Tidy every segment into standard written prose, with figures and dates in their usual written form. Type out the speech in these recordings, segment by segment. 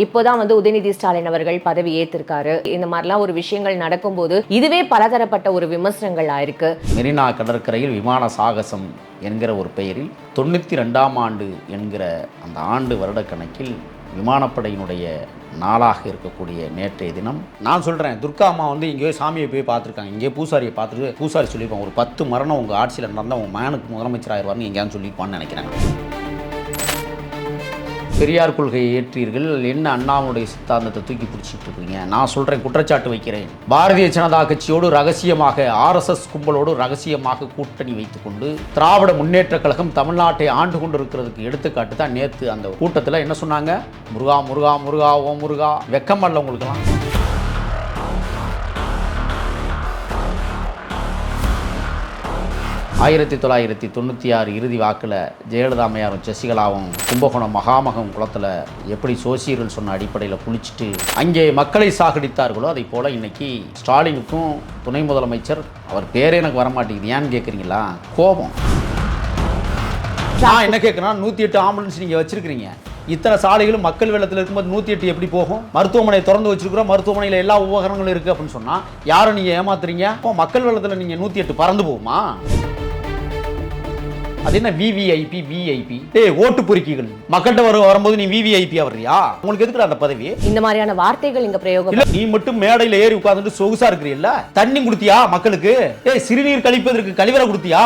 இப்போதான் உதயநிதி ஸ்டாலின் அவர்கள் பதவி ஏற்றிருக்காரு. இந்த மாதிரிலாம் ஒரு விஷயங்கள் நடக்கும்போது இதுவே பலதரப்பட்ட ஒரு விமர்சனங்கள் ஆயிருக்கு. மெரினா கடற்கரையில் விமான சாகசம் என்கிற ஒரு பெயரில் 92ஆம் ஆண்டு என்கிற அந்த ஆண்டு வருடக்கணக்கில் விமானப்படையினுடைய நாளாக இருக்கக்கூடிய நேற்றைய தினம் நான் சொல்கிறேன், துர்கா அம்மா இங்கேயோ சாமியை போய் பார்த்துருக்காங்க, இங்கேயே பூசாரியை பார்த்துட்டு பூசாரி சொல்லியிருப்பாங்க, ஒரு 10 மரணம் உங்கள் ஆட்சியில் நடந்தால் உங்கள் மகனுக்கு முதலமைச்சர் ஆயிடுவார்னு எங்கேயாவது சொல்லியிருப்பான்னு நினைக்கிறாங்க. பெரியார் கொள்கையை ஏற்றீர்கள், என்ன அண்ணாவுடைய சித்தாந்தத்தை தூக்கி பிடிச்சிட்டு இருக்கீங்க? நான் சொல்கிறேன், குற்றச்சாட்டு வைக்கிறேன். பாரதிய ஜனதா கட்சியோடு ரகசியமாக ஆர்எஸ்எஸ் கும்பலோடு ரகசியமாக கூட்டணி வைத்துக்கொண்டு திராவிட முன்னேற்ற கழகம் தமிழ்நாட்டை ஆண்டு கொண்டு இருக்கிறதுக்கு எடுத்துக்காட்டு தான் நேற்று அந்த கூட்டத்தில் என்ன சொன்னாங்க? முருகா முருகா முருகா ஓ முருகா. வெக்கமல்ல உங்களுக்கெல்லாம்? 1996 இறுதி வாக்கில் ஜெயலலிதா அம்மையாரும் சசிகலாவும் கும்பகோணம் மகாமகம் குளத்தில் எப்படி சோசியர்கள் சொன்ன அடிப்படையில் குளிச்சுட்டு அங்கே மக்களை சாகடித்தார்களோ அதை போல் இன்றைக்கி ஸ்டாலினுக்கும் துணை முதலமைச்சர், அவர் பேரே எனக்கு வரமாட்டேங்குது, ஏன்னு கேட்குறீங்களா? கோபம். நான் என்ன கேட்குறேன்னா, 108 ஆம்புலன்ஸ் நீங்கள் வச்சுருக்கிறீங்க, இத்தனை சாலைகளும் மக்கள் வெள்ளத்தில் இருக்கும்போது 108 எப்படி போகும்? மருத்துவமனை திறந்து வச்சிருக்கிறோம், மருத்துவமனையில் எல்லா உபகரணங்களும் இருக்குது அப்படின்னு சொன்னால் யாரை நீங்கள் ஏமாத்துறீங்க? இப்போ மக்கள் வெள்ளத்தில் நீங்கள் 108 பறந்து போகுமா? அது என்ன விவிஐபி விஐபி? ஓட்டு பொறுக்கிகள் மக்கள்கிட்ட வரும்போது நீ விவிஐபி வர்றியா? உங்களுக்கு எதுக்குற அந்த பதவி? இந்த மாதிரியான வார்த்தைகள் இங்க பிரயோகம் இல்ல. நீ மட்டும் மேடையில் ஏறி உட்கார்ந்துட்டு சொகுசா இருக்கிறீல்ல, தண்ணி கொடுத்தியா மக்களுக்கு? சிறுநீர் கழிப்பதற்கு கழிவறை கொடுத்தியா?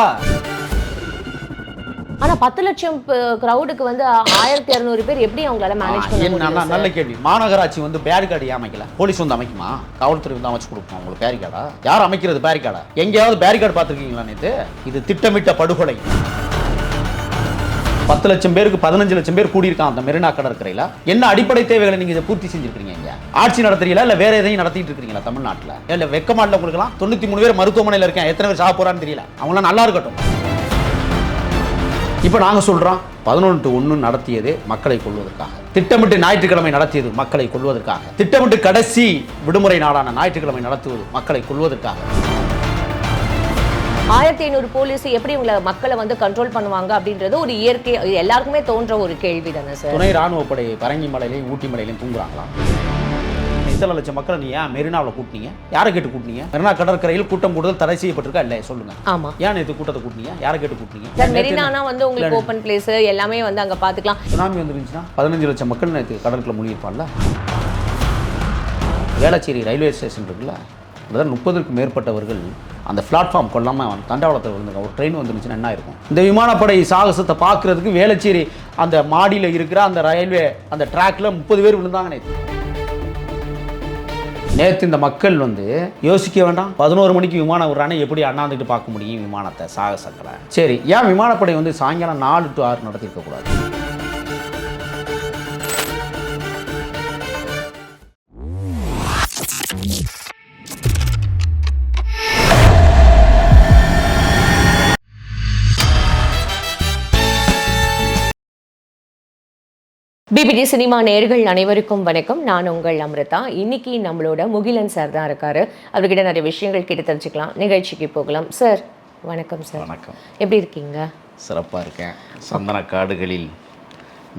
ஆனா 10 லட்சம் கிரவுடுக்கு 1200 பேர் எப்படி அவங்களால மேனேஜ் பண்ண முடியும்? நல்ல கேள்வி. மாநகராட்சி பேரிகார்டு அமைக்கல, போலீஸ் அமைக்குமா? காவல்துறை அமைச்சு கொடுக்குமா உங்களுக்கு பேரிகார்டா? யார் அமைக்கிறது பேரிகார்டா? எங்கேயாவது பேரிகார்டு பார்த்துருக்கீங்களா? நேற்று இது திட்டமிட்ட படுகொலை. 10 லட்சம் பேருக்கு 15 லட்சம் பேர் கூடியிருக்கான் அந்த மெரினா கடற்கரையில். என்ன அடிப்படை தேவைகளை நீங்க பூர்த்தி செஞ்சிருக்கீங்க? இங்க ஆட்சி நடத்துறீங்களா இல்ல வேற எதையும் நடத்திட்டு இருக்கீங்களா தமிழ்நாட்டில்? இல்ல வெக்கமாடல உங்களுக்குலாம்? 93 பேர் மருத்துவமனையில் இருக்கேன், எத்தனை பேர் சாக போறான்னு தெரியல. அவங்களாம் நல்லா இருக்கட்டும். இப்போ நாங்க சொல்றோம், 11-1 நடத்தியது மக்களை கொள்வதற்காக, திட்டமிட்டு ஞாயிற்றுக்கிழமை நடத்தியது மக்களை கொள்வதற்காக, திட்டமிட்டு கடைசி விடுமுறை நாளான ஞாயிற்றுக்கிழமை நடத்துவது மக்களை கொள்வதற்காக. 1500 போலீஸ் எப்படி மக்களை கண்ட்ரோல் பண்ணுவாங்க அப்படின்றது ஒரு இயற்கை, எல்லாருக்குமே தோன்ற ஒரு கேள்வி தானே சார். துணை ராணுவ படை பரங்கி மலையிலையும் ஊட்டி மலையிலையும் தூங்குறாங்களா? இத்தனை லட்சம் மக்களை நீ ஏன் மெரினாவில் கூட்டினீங்க? யாரை கேட்டு கூட்டினீங்க? மெரினா கடற்கரையில் கூட்டம் கூடுதல் தடை செய்யப்பட்டிருக்கா இல்லையா? சொல்லுங்க. ஆமா. ஏன் நேற்று கூட்டத்தை கூட்டினீங்க? யாரை கேட்டு கூட்டினீங்க? சார், மெரினானா உங்களுக்கு ஓப்பன் பிளேஸ், எல்லாமே அங்க பாத்துக்கலாம். சுனாமி வந்துருந்துச்சுன்னா 15 லட்சம் மக்கள் நேற்று கடற்குள்ள மூழ்கிருப்பான்ல. வேளச்சேரி ரயில்வே ஸ்டேஷன் இருக்குல்ல, அதாவது 30க்கும் மேற்பட்டவர்கள் அந்த பிளாட்ஃபார்ம் கொள்ளாமல் தண்டவாளத்தில் விழுந்தாங்க. ஒரு ட்ரெயின் வந்துருந்துச்சுன்னா என்ன இருக்கும்? இந்த விமானப்படை சாகசத்தை பார்க்கறதுக்கு வேளச்சேரி அந்த மாடியில் இருக்கிற அந்த ரயில்வே அந்த ட்ராக்ல 30 பேர் விழுந்தாங்க நேற்று. இந்த மக்கள் யோசிக்க வேண்டாம், 11 மணிக்கு விமானம் விடுறானே, எப்படி அண்ணாந்துட்டு பார்க்க முடியும் விமானத்தை சாகசங்களை? சரி, ஏன் விமானப்படை சாயங்காலம் 4 to 6 நடத்திருக்க கூடாது? பிபிடி சினிமா நேயர்கள் அனைவருக்கும் வணக்கம். நான் உங்கள் அமிர்தா. இன்னைக்கு நம்மளோட முகிலன் சார் தான் இருக்காரு. அவர்கிட்ட நிறைய விஷயங்கள் கேட்டு தெரிஞ்சுக்கலாம். நிகழ்ச்சிக்கு போகலாம். சார் வணக்கம். சார் வணக்கம். எப்படி இருக்கீங்க? சிறப்பாக இருக்கேன். சந்தன காடுகளில்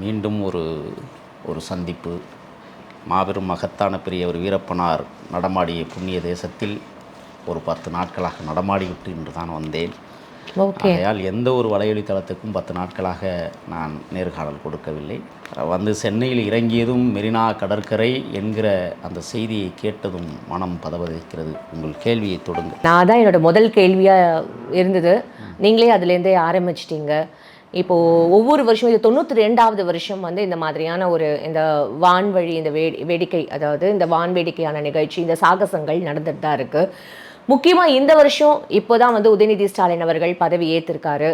மீண்டும் ஒரு சந்திப்பு. மாபெரும் மகத்தான பெரிய ஒரு வீரப்பனார் நடமாடிய புண்ணிய தேசத்தில் ஒரு 10 நாட்களாக நடமாடிவிட்டு இன்று தான் வந்தேன். ஆகையால் எந்த ஒரு வலையொலி தளத்துக்கும் 10 நாட்களாக நான் நேர்காணல் கொடுக்கவில்லை. சென்னையில் இறங்கியதும் மெரினா கடற்கரை என்கிற அந்த செய்தியை கேட்டதும் மனம் பதவதைக்கிறது. உங்கள் கேள்வியை தொடுங்க. நான் தான் என்னோட முதல் கேள்வியாக இருந்தது, நீங்களே அதுலேருந்தே ஆரம்பிச்சிட்டிங்க. இப்போது ஒவ்வொரு வருஷம், இது 92வது வருஷம் இந்த மாதிரியான இந்த வான்வழி இந்த வேடிக்கை, அதாவது இந்த வான்வேடிக்கையான நிகழ்ச்சி, இந்த சாகசங்கள் நடந்துட்டு தான் இருக்குது. முக்கியமாக இந்த வருஷம் இப்போ தான் உதயநிதி ஸ்டாலின் அவர்கள் பதவி ஏற்றிருக்காரு.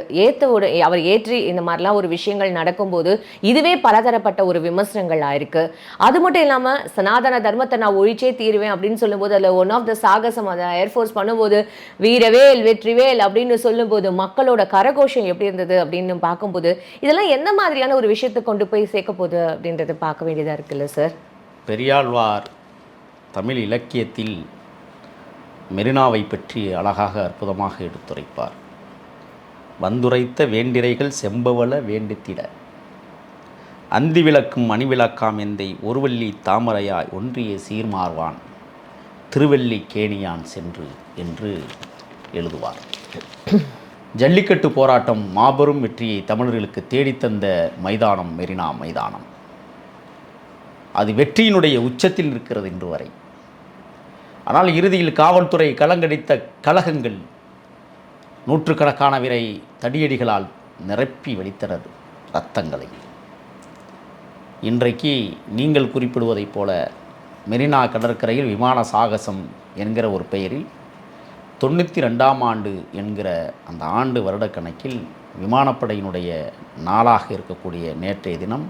அவர் ஏற்றி இந்த மாதிரிலாம் ஒரு விஷயங்கள் நடக்கும்போது இதுவே பலதரப்பட்ட ஒரு விமர்சனங்கள் ஆயிருக்கு. அது மட்டும் இல்லாமல் சனாதன தர்மத்தை நான் ஒழிச்சே தீருவேன் அப்படின்னு சொல்லும்போது, அதில் ஒன் ஆஃப் த சாகசம் அதை ஏர்ஃபோர்ஸ் பண்ணும்போது வீரவேல் வெற்றிவேல் அப்படின்னு சொல்லும்போது மக்களோட கரகோஷம் எப்படி இருந்தது அப்படின்னு பார்க்கும்போது, இதெல்லாம் எந்த மாதிரியான ஒரு விஷயத்தை கொண்டு போய் சேர்க்க போகுது அப்படின்றத பார்க்க வேண்டியதாக இருக்குல்ல சார்? பெரியாழ்வார் தமிழ் இலக்கியத்தில் மெரினாவை பற்றி அழகாக அற்புதமாக எடுத்துரைப்பார். வந்துரைத்த வேண்டிரைகள் செம்பவள வேண்டித்திட. அந்தி விளக்கும் மணிவிளக்காம் எந்தை ஒருவல்லி தாமரையாய் ஒன்றிய சீர்மார்வான் திருவல்லி கேணியான் சென்று என்று எழுதுவார். ஜல்லிக்கட்டு போராட்டம் மாபெரும் வெற்றியை தமிழர்களுக்கு தேடித்தந்த மைதானம் மெரினா மைதானம். அது வெற்றியினுடைய உச்சத்தில் இருக்கிறது இன்று வரை. ஆனால் இறுதியில் காவல்துறை களங்கடித்த கழகங்கள் நூற்றுக்கணக்கானவரை தடியடிகளால் நிரப்பி வலித்தனர் இரத்தங்களை. இன்றைக்கு நீங்கள் குறிப்பிடுவதைப் போல மெரினா கடற்கரையில் விமான சாகசம் என்கிற ஒரு பெயரில் 92ஆம் ஆண்டு என்கிற அந்த ஆண்டு வருடக்கணக்கில் விமானப்படையினுடைய நாளாக இருக்கக்கூடிய நேற்றைய தினம்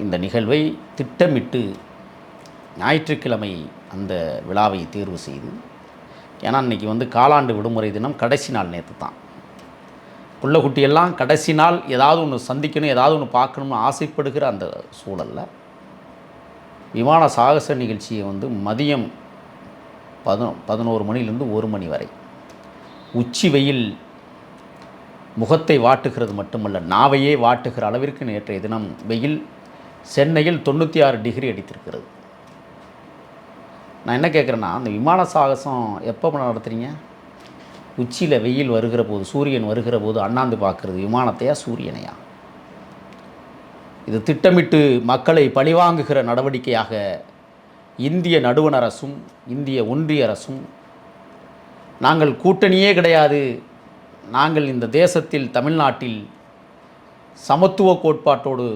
இந்த நிகழ்வை திட்டமிட்டு ஞாயிற்றுக்கிழமை அந்த விழாவை தேர்வு செய்து, ஏன்னா இன்றைக்கி காலாண்டு விடுமுறை தினம், கடைசி நாள் நேற்று தான். குட்டியெல்லாம் கடைசி நாள் ஏதாவது ஒன்று சந்திக்கணும், ஏதாவது ஒன்று பார்க்கணும்னு ஆசைப்படுகிற அந்த சூழலில் விமான சாகச நிகழ்ச்சியை மதியம் 11 மணிலிருந்து 1 மணி வரை உச்சி வெயில் முகத்தை வாட்டுகிறது மட்டுமல்ல, நாவையே வாட்டுகிற அளவிற்கு நேற்றைய தினம் வெயில் சென்னையில் 96 டிகிரி அடித்திருக்கிறது. நான் என்ன கேட்குறேன்னா, அந்த விமான சாகசம் எப்போ நடத்துகிறீங்க? உச்சியில் வெயில் வருகிற போது, சூரியன் வருகிற போது அண்ணாந்து பார்க்குறது விமானத்தையா சூரியனையா? இது திட்டமிட்டு மக்களை பழிவாங்குகிற நடவடிக்கையாக இந்திய நடுவண் அரசும் இந்திய ஒன்றிய அரசும், நாங்கள் கூட்டணியே கிடையாது, நாங்கள் இந்த தேசத்தில் தமிழ்நாட்டில் சமத்துவ கோட்பாட்டோடு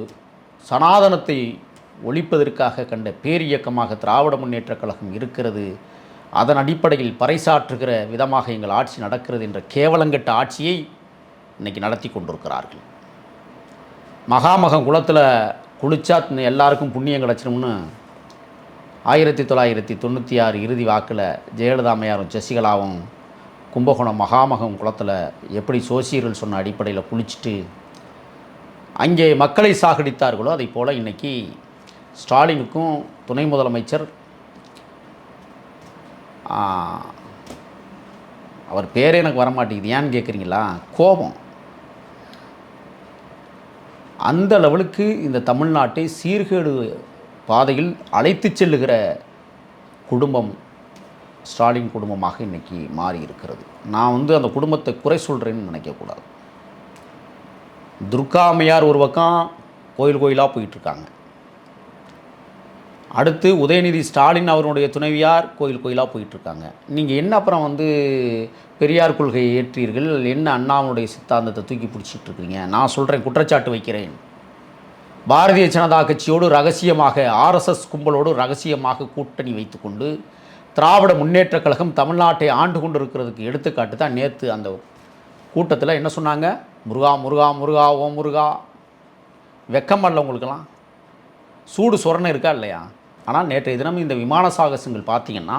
சனாதனத்தை ஒழிப்பதற்காக கண்ட பேரியக்கமாக திராவிட முன்னேற்றக் கழகம் இருக்கிறது, அதன் அடிப்படையில் பறைசாற்றுகிற விதமாக எங்கள் ஆட்சி நடக்கிறது என்ற கேவலங்கட்ட ஆட்சியை இன்றைக்கி நடத்தி கொண்டிருக்கிறார்கள். மகாமகம் குளத்தில் குளித்தா எல்லாருக்கும் புண்ணியம் கிடச்சிடும்னு 1996 இறுதி வாக்கில் ஜெயலலிதா அம்மையாரும் சசிகலாவும் கும்பகோணம் மகாமகம் குளத்தில் எப்படி சோசியர்கள் சொன்ன அடிப்படையில் குளிச்சுட்டு அங்கே மக்களை சாகடித்தார்களோ, அதை போல் இன்றைக்கி ஸ்டாலினுக்கும் துணை முதலமைச்சர், அவர் பேரே எனக்கு வரமாட்டேங்குது, ஏன்னு கேட்குறீங்களா? கோபம். அந்த லெவலுக்கு இந்த தமிழ்நாட்டை சீர்கேடு பாதையில் அழைத்து செல்லுகிற குடும்பம் ஸ்டாலின் குடும்பமாக இன்றைக்கி மாறி இருக்கிறது. நான் அந்த குடும்பத்தை குறை சொல்கிறேன்னு நினைக்கக்கூடாது. துர்கா அம்மையார் ஒரு பக்கம் கோயிலாக போயிட்டுருக்காங்க, அடுத்து உதயநிதி ஸ்டாலின் அவருடைய துணைவியார் கோயிலாக போயிட்டுருக்காங்க. நீங்கள் என்ன அப்புறம் பெரியார் கொள்கையை ஏற்றீர்கள், என்ன அண்ணாவுடைய சித்தாந்தத்தை தூக்கி பிடிச்சிட்டு இருக்கீங்க? நான் சொல்கிறேன், குற்றச்சாட்டு வைக்கிறேன். பாரதிய ஜனதா கட்சியோடு ரகசியமாக, ஆர்எஸ்எஸ் கும்பலோடு ரகசியமாக கூட்டணி வைத்துக்கொண்டு திராவிட முன்னேற்றக் கழகம் தமிழ்நாட்டை ஆண்டு கொண்டு இருக்கிறதுக்கு எடுத்துக்காட்டு தான் நேற்று அந்த கூட்டத்தில் என்ன சொன்னாங்க? முருகா முருகா முருகா ஓ முருகா. வெக்கமல்ல உங்களுக்கெல்லாம்? சூடு சொரணை இருக்கா இல்லையா? ஆனால் நேற்றைய தினம் இந்த விமான சாகசங்கள் பார்த்திங்கன்னா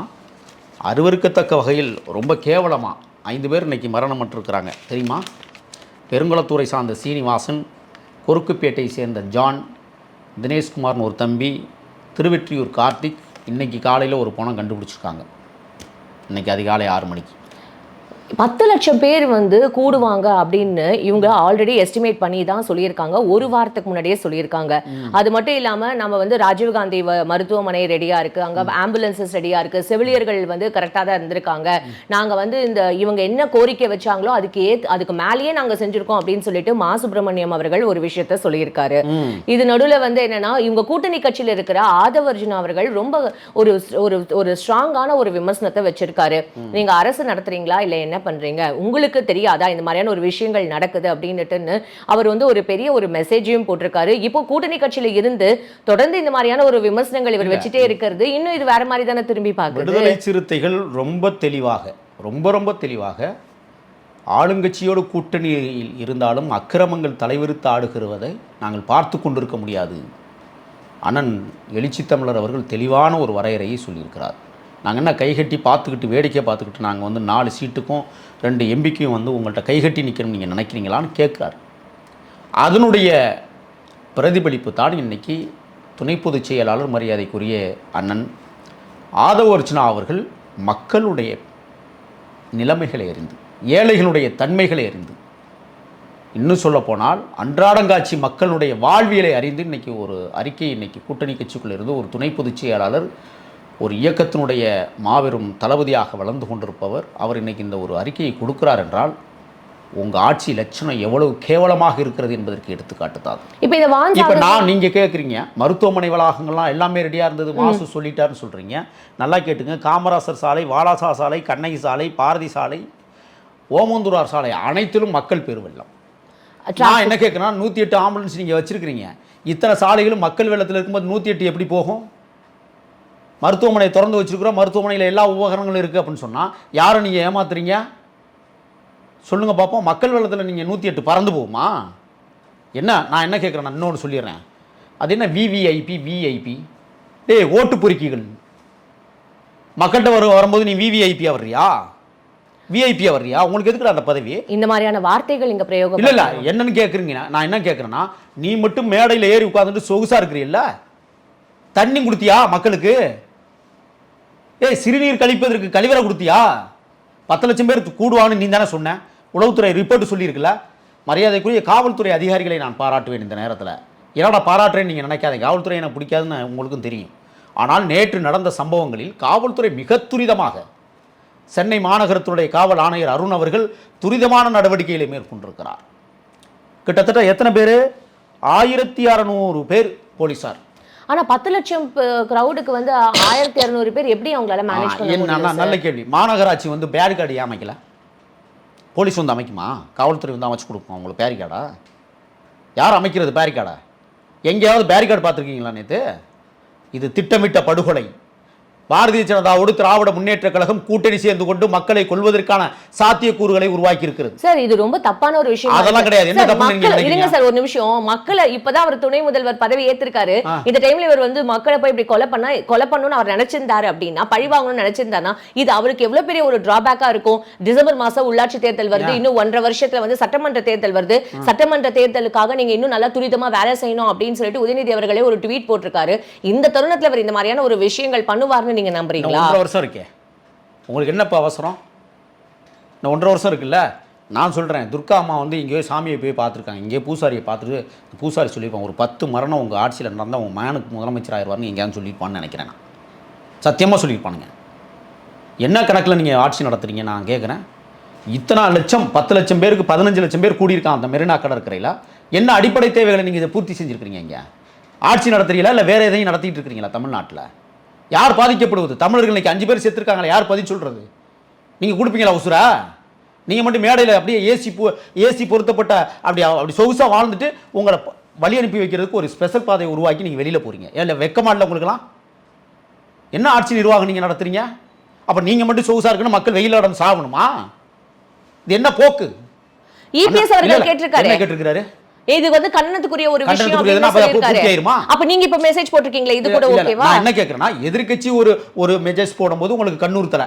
அருவருக்கத்தக்க வகையில் ரொம்ப கேவலமாக 5 பேர் இன்றைக்கி மரணமற்றிருக்கிறாங்க தெரியுமா? பெருங்குளத்தூரை சார்ந்த சீனிவாசன், கொருக்குப்பேட்டை சேர்ந்த ஜான், தினேஷ்குமார்னு ஒரு தம்பி, திருவெற்றியூர் கார்த்திக். இன்றைக்கி காலையில் ஒரு பணம் கண்டுபிடிச்சிருக்காங்க, இன்றைக்கி அதிகாலை 6 மணிக்கு. 10 லட்சம் பேர் கூடுவாங்க அப்படின்னு இவங்க ஆல்ரெடி எஸ்டிமேட் பண்ணி தான் சொல்லியிருக்காங்க, ஒரு வாரத்துக்கு முன்னாடியே சொல்லியிருக்காங்க. அது மட்டும் இல்லாமல் நம்ம ராஜீவ்காந்தி மருத்துவமனை ரெடியாக இருக்குது, அங்கே ஆம்புலன்சஸ் ரெடியாக இருக்குது, செவிலியர்கள் கரெக்டாக தான் இருந்திருக்காங்க, நாங்கள் இந்த இவங்க என்ன கோரிக்கை வச்சாங்களோ அதுக்கு மேலேயே நாங்கள் செஞ்சுருக்கோம் அப்படின்னு சொல்லிட்டு மா சுப்பிரமணியம் அவர்கள் ஒரு விஷயத்த சொல்லியிருக்காரு. இது நடுவில் என்னன்னா, இவங்க கூட்டணி கட்சியில் இருக்கிற ஆதவ் அர்ஜுனா அவர்கள் ரொம்ப ஒரு ஒரு ஸ்ட்ராங்கான ஒரு விமர்சனத்தை வச்சிருக்காரு. நீங்க அரசு நடத்துறீங்களா இல்லை என்ன பண்றீங்க, உங்களுக்கு தெரியாதா இந்த மாதிரியான ஒரு விஷயங்கள் நடக்குது அப்படின்னுட்டு அவர் ஒரு பெரிய ஒரு மெசேஜையும் போட்டிருக்காரு. இப்போ கூட்டணி கட்சியில இருந்து தொடர்ந்து இந்த மாதிரியான ஒரு விமர்சனங்கள் இவர் வச்சுட்டே இருக்கிறது இன்னும் இது வேற மாதிரி தானே திரும்பி பார்க்குது. விடுதலை சிறுத்தைகள் ரொம்ப தெளிவாக ஆளுங்கட்சியோடு கூட்டணியில் இருந்தாலும் அக்கிரமங்கள் தலைவிரித்து ஆடுகிறதை நாங்கள் பார்த்து கொண்டிருக்க முடியாது. அண்ணன் எழுச்சி தமிழர் அவர்கள் தெளிவான ஒரு வரையறையை சொல்லியிருக்கிறார். நாங்கள் என்ன கைகட்டி பார்த்துக்கிட்டு வேடிக்கை பார்த்துக்கிட்டு நாங்கள் 4 சீட்டுக்கும் 2 எம்பிக்கும் உங்கள்கிட்ட கைகட்டி நிற்கணும் நீங்கள் நினைக்கிறீங்களான்னு கேட்குறார். அதனுடைய பிரதிபலிப்பு தான் இன்றைக்கி துணை பொதுச் செயலாளர் மரியாதைக்குரிய அண்ணன் ஆதவ அர்ஜுனா அவர்கள் மக்களுடைய நிலைமைகளை அறிந்து, ஏழைகளுடைய தன்மைகளை அறிந்து, இன்னும் சொல்லப்போனால் அன்றாடங்காட்சி மக்களுடைய வாழ்வியலை அறிந்து இன்றைக்கி ஒரு அறிக்கை இன்றைக்கி கூட்டணி கட்சிக்குள்ளே இருந்து ஒரு துணை பொதுச் செயலாளர் ஒரு இயக்கத்தினுடைய மாபெரும் தளபதியாக வளர்ந்து கொண்டிருப்பவர் அவர் இன்றைக்கி இந்த ஒரு அறிக்கையை கொடுக்கிறார் என்றால் உங்கள் ஆட்சி லட்சணம் எவ்வளவு கேவலமாக இருக்கிறது என்பதற்கு எடுத்துக்காட்டு தான். இப்போ நான் நீங்கள் கேட்குறீங்க மருத்துவமனை வளாகங்கள்லாம் எல்லாமே ரெடியாக இருந்தது, மாசு சொல்லிட்டாருன்னு சொல்கிறீங்க. நல்லா கேட்டுங்க, காமராசர் சாலை, வாலாசா சாலை, கண்ணகி சாலை, பாரதி சாலை, ஓமந்தூரார் சாலை அனைத்திலும் மக்கள் பெருவெள்ளம். நான் என்ன கேட்குறேன்னா 108 ஆம்புலன்ஸ் நீங்கள் வச்சுருக்கிறீங்க, இத்தனை சாலைகளும் மக்கள் வெள்ளத்தில் இருக்கும்போது 108 எப்படி போகும்? மருத்துவமனை திறந்து வச்சுருக்குறோம், மருத்துவமனையில் எல்லா உபகரணங்களும் இருக்குது அப்படின்னு சொன்னால் யாரை நீங்கள் ஏமாத்துறீங்க சொல்லுங்கள் பார்ப்போம். மக்கள் வெள்ளத்தில் நீங்கள் 108 பறந்து போகுமா? என்ன நான் என்ன கேட்குறேன், நான் இன்னொன்று சொல்லிடுறேன். அது என்ன விவிஐபி டேய் ஓட்டு பொறுக்கிகள் மக்கள்கிட்ட வரும்போது நீ விவிஐபியாக வர்றியா, விஐபியாக வர்றியா? உங்களுக்கு எதுக்குடா அந்த பதவி? இந்த மாதிரியான வார்த்தைகள் இங்கே பிரயோகம் இல்லை. என்னன்னு கேட்குறீங்க, நான் என்ன கேட்குறேன்னா நீ மட்டும் மேடையில் ஏறி உட்காந்துட்டு சொகுசாக இருக்கிறீல்ல, தண்ணி கொடுத்தியா மக்களுக்கு? சிறுநீர் கழிப்பதற்கு கழிவறை கொடுத்தியா? 10 லட்சம் பேர் கூடுவான்னு நீ தானே சொன்ன, உளவுத்துறை ரிப்போர்ட் சொல்லியிருக்குல்ல. மரியாதைக்குரிய காவல்துறை அதிகாரிகளை நான் பாராட்டுவேன் இந்த நேரத்தில். என்னடா பாராட்டுறேன்னு நீங்கள் நினைக்காதீங்க, காவல்துறை எனக்கு பிடிக்காதுன்னு உங்களுக்கும் தெரியும். ஆனால் நேற்று நடந்த சம்பவங்களில் காவல்துறை மிக துரிதமாக, சென்னை மாநகரத்துடைய காவல் ஆணையர் அருண் அவர்கள் துரிதமான நடவடிக்கைகளை மேற்கொண்டிருக்கிறார். கிட்டத்தட்ட எத்தனை பேர்? 1600 பேர் போலீஸார். ஆனால் 10 லட்சம் க்ரௌடுக்கு 1200 பேர் எப்படி அவங்களால மேனேஜ் பண்ண முடியும்? நல்ல கேள்வி. மாநகராட்சி பேரிகார்டு ஏன் அமைக்கல? போலீஸ் அமைக்குமா? காவல்துறை அமைச்சு கொடுக்கும் அவங்களுக்கு பேரிகார்டா? யார் அமைக்கிறது பேரிகார்டா? எங்கேயாவது பேரிகார்டு பார்த்துருக்கீங்களா நேற்று? இது திட்டமிட்ட படுகொலை. பாரதிய ஜனதாவோடு திராவிட முன்னேற்ற கழகம் கூட்டணி சேர்ந்து கொண்டு மக்களை கொல்வதற்கான சாத்தியக்கூறுகளை உருவாக்கி இருக்கிறது. சார் இது ரொம்ப தப்பான ஒரு விஷயம். அதெல்லாம் கிடையாது. என்ன தப்பு நினைக்கிறீங்க சார்? ஒரு நிமிஷம். மக்களை இப்பதான் அவர் துணை முதல்வர் பதவி ஏத்திருக்காரு. இந்த டைம்ல இவர் மக்களை போய் இப்படி கொலை பண்ணணும்னு அவர் நினைச்சிருந்தாரு அப்படின்னா, பழி வாங்கணும்னு நினைச்சிருந்தாருன்னா இது அவருக்கு எவ்வளவு பெரிய ஒரு டிராபேக்கா இருக்கும். டிசம்பர் மாசம் உள்ளாட்சி தேர்தல் வருது, இன்னும் 1.5 வருஷத்துல சட்டமன்ற தேர்தல் வருது. சட்டமன்ற தேர்தலுக்காக நீங்க இன்னும் நல்லா துரிதமா வேலை செய்யணும் அப்படின்னு சொல்லிட்டு உதயநிதி அவர்களே ஒரு ட்வீட் போட்டிருக்காரு. இந்த தருணத்துல அவர் இந்த மாதிரியான ஒரு விஷயங்கள் பண்ணுவார்னு நீங்க நம்புறீங்களா? 1.5 வருஷம் இருக்கே, உங்களுக்கு என்னப்பா அவசரம்? 1.5 வருஷம் இருக்குல்ல. நான் சொல்கிறேன், துர்கா அம்மா இங்கே சாமியை போய் பார்த்துருக்காங்க, இங்கே பூசாரியை பார்த்துட்டு பூசாரி சொல்லியிருப்பான் ஒரு 10 மரணம் உங்கள் ஆட்சியில் நடந்தால் உங்கள் மகனுக்கு முதலமைச்சர் ஆயிடுவார்னு எங்கேயாவது சொல்லியிருப்பான்னு நினைக்கிறேன். நான் சத்தியமாக சொல்லியிருப்பானுங்க. என்ன கணக்கில் நீங்கள் ஆட்சி நடத்துறீங்க நான் கேட்குறேன். இத்தனை லட்சம் 10 லட்சம் பேருக்கு 15 லட்சம் பேர் கூடியிருக்கான் அந்த மெரினா கடற்கரையில். என்ன அடிப்படை தேவைகளை நீங்கள் இதை பூர்த்தி செஞ்சுருக்கிறீங்க? இங்கே ஆட்சி நடத்துறீங்களா இல்லை வேறு எதையும் நடத்திட்டு இருக்கிறீங்களா? தமிழ்நாட்டில் யார் பாதிக்கப்படுவது? தமிழர்கள் இன்னைக்கு 5 பேர் செத்துருக்காங்களா, யார் பதில் சொல்கிறது? நீங்கள் கொடுப்பீங்களா உசுரா? நீங்கள் மட்டும் மேடையில் அப்படியே ஏசி பொருத்தப்பட்ட அப்படி சொகுசாக வாழ்ந்துட்டு உங்களை வழி அனுப்பி வைக்கிறதுக்கு ஒரு ஸ்பெஷல் பாதையை உருவாக்கி நீங்கள் வெளியில் போகிறீங்க. இல்லை வெக்கமா இல்லை உங்களுக்குலாம்? என்ன ஆட்சி நிர்வாகம் நீங்கள் நடத்துறீங்க? அப்போ நீங்கள் மட்டும் சொகுசாக இருக்கணும், மக்கள் வெயில நடந்து சாகணுமா? இது என்ன போக்கு? இபிஎஸ் அவர்கள் கேட்டிருக்காரு. இது கண்ணனத்துக்குரிய ஒரு விஷயம் அப்படின்னு சொல்லிருக்காரு. அப்ப நீங்க இப்ப மெசேஜ் போட்டுருக்கீங்களா, இது கூட ஓகேவா? நான் என்ன கேக்குறேன்னா, எதிர்க்கட்சி ஒரு மெசேஜ் போடும்போது உங்களுக்கு கண்ணூர்த்தல,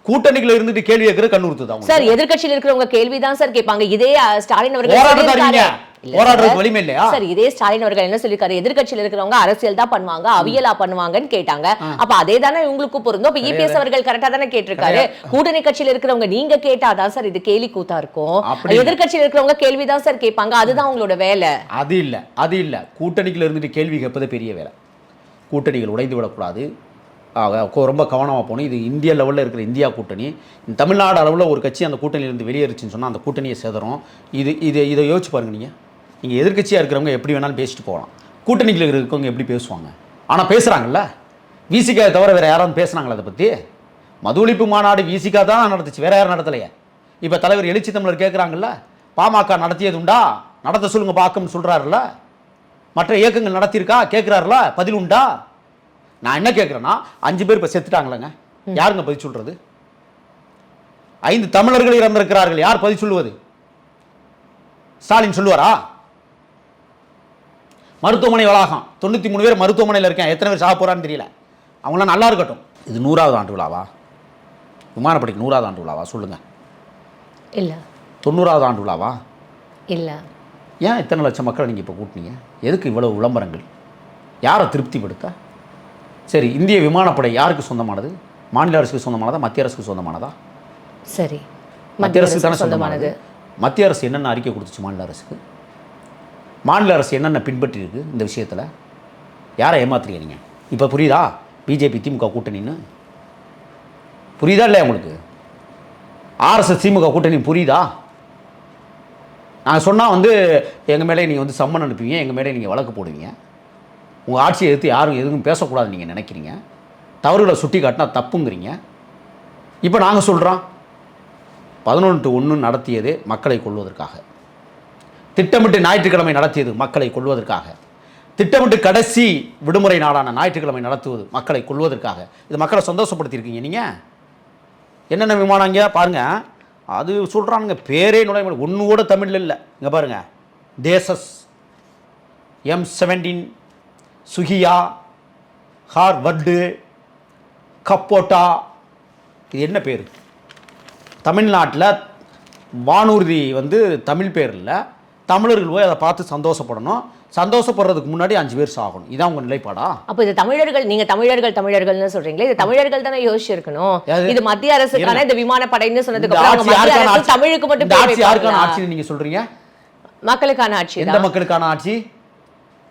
கூட்டணிக்குள்ள இருந்துட்டு கேள்வி கேட்கிற கண்ணூர்த்துதான் சார். எதிர்க்கட்சியில் இருக்கிறவங்க கேள்விதான் சார் கேட்பாங்க. இதே ஸ்டாலின் அவர்கள் போராடுறது வலிமை இல்லையா சார்? இதே ஸ்டாலின் அவர்கள் என்ன சொல்லிருக்காரு, எதிர்க்கட்சியில் இருக்கிறவங்க அரசியல் தான் பண்ணுவாங்க, அவியலா பண்ணுவாங்கன்னு கேட்டாங்க. அப்ப அதே தானே உங்களுக்கு பொருந்தும். அப்ப இபிஎஸ் அவர்கள் கரெக்டா தானே கேட்டிருக்காரு. கூட்டணி கட்சியில் இருக்கிறவங்க நீங்க கேட்டாதான் சார் இது கேலி கூத்தா இருக்கும். எதிர்க்கட்சியில் இருக்கிறவங்க கேள்விதான் சார் கேட்பாங்க, அதுதான் உங்களோட வேலை. அது இல்ல கூட்டணிக்குள்ள இருந்துட்டு கேள்வி கேட்பது பெரிய வேலை. கூட்டணிகள் உடைந்து விடக்கூடாது, ரொம்ப கவனமாக போகணும். இது இந்திய லெவலில் இருக்கிற இந்தியா கூட்டணி. தமிழ்நாடு அளவில் ஒரு கட்சி அந்த கூட்டணியிலேருந்து வெளியேறிச்சுன்னு சொன்னால் அந்த கூட்டணியை சேதரும். இதை யோசிச்சு பாருங்க. நீங்கள் எதிர்க்கட்சியாக இருக்கிறவங்க எப்படி வேணாலும் பேசிட்டு போகலாம், கூட்டணியில் இருக்கிறவங்க எப்படி பேசுவாங்க? ஆனால் பேசுகிறாங்கல்ல. விசிகாவை தவிர வேறு யாராவது பேசுனாங்களா அதை பற்றி? மது ஒழிப்பு மாநாடு விசிகா தான் நடத்துச்சு, வேறு யாரும் நடத்தலையே. இப்போ தலைவர் எழுச்சி தமிழர் கேட்குறாங்கல்ல, பாமக நடத்தியது உண்டா, நடத்த சொல்லுங்க பார்க்கணும்னு சொல்கிறாருல்ல. மற்ற இயக்கங்கள் நடத்தியிருக்கா கேட்குறாருல, பதில் உண்டா? நான் என்ன கேட்குறேன்னா, 5 பேர் இப்போ செத்துட்டாங்களேங்க, யாருங்க பதில் சொல்றது? 5 தமிழர்கள் இறந்திருக்கிறார்கள், யார் பதில் சொல்லுவது? ஸ்டாலின் சொல்லுவாரா? மருத்துவமனை வளாகம் 93 பேர் மருத்துவமனையில் இருக்கேன், எத்தனை பேர் சாக போறான்னு தெரியல. அவங்களாம் நல்லா இருக்கட்டும். இது 100வது ஆண்டு விழாவா? விமானப்படைக்கு 100வது ஆண்டு விழாவா? சொல்லுங்க. இல்ல. 90வது ஆண்டு விழாவா? இல்ல. ஏன் இத்தனை லட்சம் மக்களை நீங்கள் இப்போ கூட்டினீங்க? எதுக்கு இவ்வளவு விளம்பரங்கள்? யாரை திருப்திப்படுத்த? சரி, இந்திய விமானப்படை யாருக்கு சொந்தமானது? மாநில அரசுக்கு சொந்தமானதா, மத்திய அரசுக்கு சொந்தமானதா? சரி, மத்திய அரசுக்கு தானே சொந்தமானது. மத்திய அரசு என்னென்ன அறிக்கை கொடுத்துச்சு மாநில அரசுக்கு? மாநில அரசு என்னென்ன பின்பற்றி இருக்கு இந்த விஷயத்தில்? யாரை ஏமாத்துறீங்க நீங்கள்? இப்போ புரியுதா பிஜேபி திமுக கூட்டணின்னு? புரியுதா இல்லையா உங்களுக்கு? ஆர்எஸ்எஸ் திமுக கூட்டணி புரியுதா? நாங்கள் சொன்னால் வந்து எங்கள் மேலே நீங்கள் வந்து சம்மன் அனுப்புவீங்க, எங்கள் மேலே நீங்கள் வழக்கு போடுவீங்க. உங்கள் ஆட்சியை எடுத்து யாரும் எதுவும் பேசக்கூடாதுன்னு நீங்கள் நினைக்கிறீங்க. தவறுகளை சுட்டி காட்டினா தப்புங்கிறீங்க. இப்போ நாங்கள் சொல்கிறோம் 11-1 நடத்தியது மக்களை கொல்வதற்காக, திட்டமிட்டு ஞாயிற்றுக்கிழமை நடத்தியது மக்களை கொல்வதற்காக, திட்டமிட்டு கடைசி விடுமுறை நாளான ஞாயிற்றுக்கிழமை நடத்துவது மக்களை கொல்வதற்காக. இது மக்களை சந்தோஷப்படுத்தியிருக்கீங்க நீங்கள். என்னென்ன விமானம் இங்கே பாருங்கள், அது சொல்கிறானுங்க பேரே நுழைய ஒன்று கூட தமிழில் இல்லை. இங்கே பாருங்கள், தேசஸ், M17, சுகியா, ஹார்வர்டு, கப்போட்டா. இது என்ன பேர்? தமிழ்நாட்டில் வானூர்தி வந்து தமிழ் பேர் இல்லை. தமிழர்கள் போய் அதை பார்த்து சந்தோஷப்படணும். சந்தோஷப்படுறதுக்கு முன்னாடி 5 பேர் சாகணும். இதான் உங்க நிலைப்பாடா? அப்போ இது தமிழர்கள், நீங்க தமிழர்கள்னு சொல்றீங்களே, இது தமிழர்கள் தானே யோசிச்சிருக்கணும். இது மத்திய அரசுக்கான இந்த விமானப்படைன்னு சொன்னதுக்கு அப்புறம் மத்திய அரசு தமிழுக்கு மட்டும் ஆட்சி யாருக்கான ஆட்சின்னு நீங்க சொல்றீங்க? மக்களுக்கான ஆட்சி. எந்த மக்களுக்கான ஆட்சி?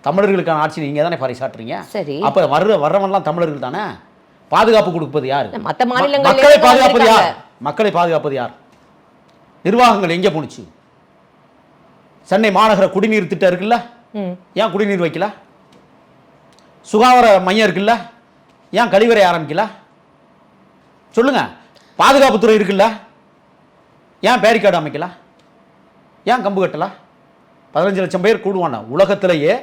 தமிழர்களுக்கான ஆட்சி நீங்க தானே பறைசாற்றுறீங்க. சரி, அப்ப வர்றவன்லாம் தமிழர்கள் தானே. பாதுகாப்பு கொடுப்பது யாரு? மத்த மாநிலங்கள். மக்களை பாதுகாப்பது யார்? மக்களை பாதுகாப்பது யார்? நிர்வாகங்கள் எங்கே போணுச்சு? சென்னை மாநகர குடிநீர் திட்டம் இருக்குல்ல, ஏன் குடிநீர் வைக்கல? சுகாதார மையம் இருக்குல்ல, ஏன் கழிவறை ஆரம்பிக்கல? சொல்லுங்க. பாதுகாப்புத்துறை இருக்குல்ல, ஏன் பேரிகார்டு அமைக்கல? ஏன் கம்பு கட்டல? 15 லட்சம் பேர் கூடுவான உலகத்திலேயே.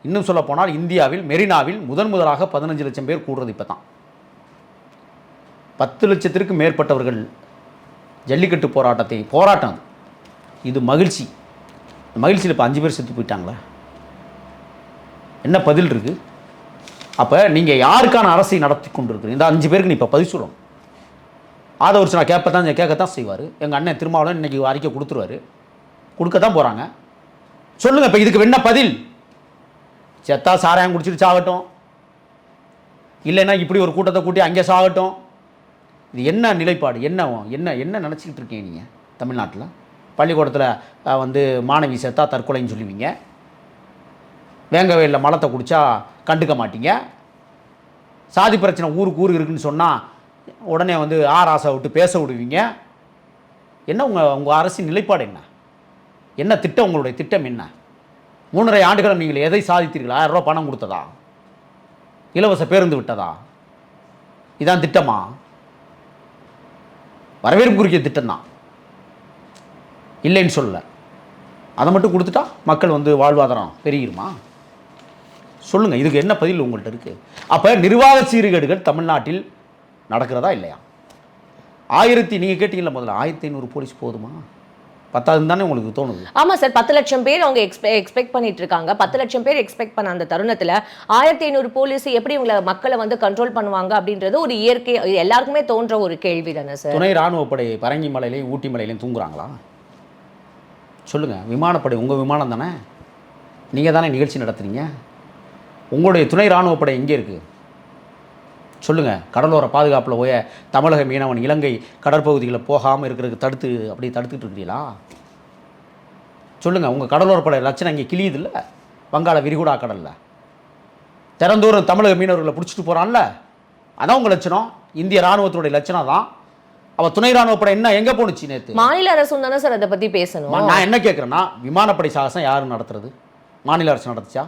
இன்னும் சொல்ல போனால் இந்தியாவில் மெரினாவில் முதலாக 15 லட்சம் பேர் கூடுறது இப்போ தான். 10 லட்சத்திற்கு மேற்பட்டவர்கள் ஜல்லிக்கட்டு போராட்டம். இது மகிழ்ச்சி. மகிழ்ச்சியில் இப்போ 5 பேர் செத்து போயிட்டாங்களா? என்ன பதில் இருக்குது? அப்போ நீங்கள் யாருக்கான அரசை நடத்தி கொண்டு இருக்கிறீங்க? இந்த 5 பேருக்கு நீ இப்போ பதில் சொல்லணும். ஆதவர்ஸ் நான் கேட்கத்தான் செய்வார். எங்கள் அண்ணன் திருமாவளவன் இன்றைக்கி அறிக்கை கொடுத்துருவார், கொடுக்க தான் போகிறாங்க. சொல்லுங்கள் இப்போ இதுக்கு என்ன பதில்? செத்தா சாராயம் குடிச்சிட்டு சாகட்டும், இல்லைன்னா இப்படி ஒரு கூட்டத்தை கூட்டி அங்கே சாகட்டும். இது என்ன நிலைப்பாடு? என்ன நினச்சிக்கிட்டு இருக்கீங்க நீங்கள்? தமிழ்நாட்டில் பள்ளிக்கூடத்தில் வந்து மாணவி செத்தா தற்கொலைன்னு சொல்லுவீங்க, வேங்கவேலில் மலத்தை குடித்தா கண்டுக்க மாட்டீங்க, சாதி பிரச்சனை ஊருக்கு ஊருக்கு இருக்குன்னு சொன்னால் உடனே வந்து ஆசை விட்டு பேச விடுவீங்க. என்ன உங்கள் அரசின் நிலைப்பாடு என்ன? என்ன திட்டம்? உங்களுடைய திட்டம் என்ன? 3.5 ஆண்டுகளும் நீங்கள் எதை சாதித்தீர்கள்? 1000 ரூபா பணம் கொடுத்ததா? இலவச பேருந்து விட்டதா? இதான் திட்டமா? வரவேற்புக்குரிய திட்டம் தான், இல்லைன்னு சொல்லலை. அதை மட்டும் கொடுத்துட்டா மக்கள் வந்து வாழ்வாதாரம் பெருகிருமா? சொல்லுங்கள், இதுக்கு என்ன பதில் உங்கள்கிட்ட இருக்குது? அப்போ நிர்வாக சீர்கேடுகள் தமிழ்நாட்டில் நடக்கிறதா இல்லையா? நீங்கள் கேட்டீங்களா முதல்ல, 1500 போலீஸ் போதுமா? 10,000 தானே உங்களுக்கு தோணுது? ஆமா சார், 10 லட்சம் பேர் அவங்க எக்ஸ்பெக்ட் பண்ணிட்டு இருக்காங்க. 10 லட்சம் பேர் எக்ஸ்பெக்ட் பண்ண அந்த தருணத்துல 1500 போலீஸ் எப்படி இவங்களை மக்களை வந்து கண்ட்ரோல் பண்ணுவாங்க அப்படின்றது ஒரு இயற்கை, எல்லாருக்குமே தோன்ற ஒரு கேள்வி தானே சார். துணை ராணுவப்படை பரங்கி மலையிலையும் ஊட்டி மலையிலையும் தூங்குறாங்களா? சொல்லுங்க. விமானப்படை உங்க விமானம் தானே, நீங்க தானே நிகழ்ச்சி நடத்துறீங்க. உங்களுடைய துணை ராணுவப்படை எங்கே இருக்கு? சொல்லுங்க. கடலோர பாதுகாப்பில் போய தமிழக மீனவன் இலங்கை கடற்பகுதிகளை போகாமல் இருக்கிறதுக்கு தடுத்துக்கிட்டு இருக்கிறீங்களா? சொல்லுங்கள். உங்கள் கடலோரப்படை லட்சணம் இங்கே கிளியுது இல்லை, வங்காள விரிகுடா கடலில் திறந்தோறும் தமிழக மீனவர்களை பிடிச்சிட்டு போகிறான்ல, அதான் உங்கள் லட்சணம். இந்திய ராணுவத்துடைய லட்சணம் தான். அவள் துணை ராணுவப்படை என்ன எங்கே போணுச்சு நேற்று? மாநில அரசும் தானே சார் அதை பற்றி பேசணும். நான் என்ன கேட்குறேன்னா, விமானப்படை சாகசம் யாரும் நடத்துறது? மாநில அரசு நடத்துச்சா?